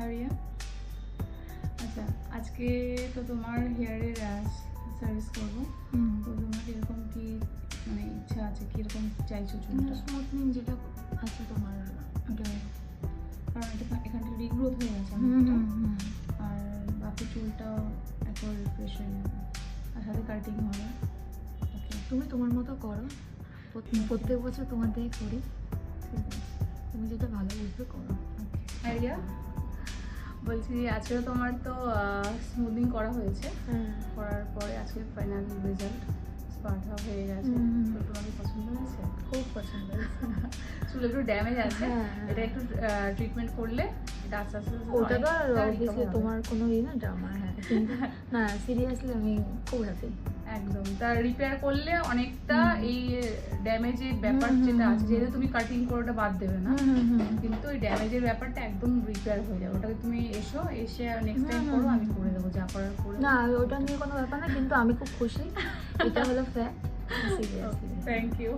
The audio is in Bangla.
আরিয়া, আচ্ছা আজকে তো তোমার হেয়ারের সার্ভিস করবো, তো তোমার এরকম কি মানে ইচ্ছা আছে, কিরকম চাইছো চুলটা? স্মুথনিং যেটা আছে তোমার, কারণ এটা এখানটা রিগ্রোথ হয়ে গেছে অনেকটা, আর বাকি চুলটাও একবার রিফ্রেশ হয়ে যাবে, আর সাথে কাটিং হবে। ওকে, তুমি তোমার মতো করো, প্রত্যেক বছর তোমার দিয়ে করি, ঠিক আছে। তুমি যেটা ভালো বুঝবে করো। আরিয়া, বলছি আজকে তোমার তো স্মুথিং করা হয়েছে, করার পরে আজকে ফাইনাল রেজাল্ট স্পার্টা হয়ে গেছে, তো তোমাকে পছন্দ হয়েছে? খুব পছন্দ হয়েছে। চুল একটু ড্যামেজ আছে, হ্যাঁ। এটা একটু ট্রিটমেন্ট করলে এটা আস্তে আস্তে ওটা তো অনেকটা অবভিয়াসলি recover হবে। তোমার কোনো ইয়ে না ড্রামা, হ্যাঁ কিন্তু না সিরিয়াসলি আমি খুব হ্যাপি। একদম, তার রিপেয়ার করলে অনেকটা এই ড্যামেজের ব্যাপার যেটা আছে, যেহেতু তুমি কাটিং করে ওটা বাদ দেবে না, কিন্তু ওই ড্যামেজের ব্যাপারটা একদম রিপেয়ার হয়ে যাবে। ওটাকে তুমি এসে নেক্সট টাইম করো, আমি করে দেবো, যা করার করে না ওটা নিয়ে কোনো ব্যাপার না, কিন্তু আমি খুব খুশি, এটা হলো ফ্যাক্ট। Seriously thank you.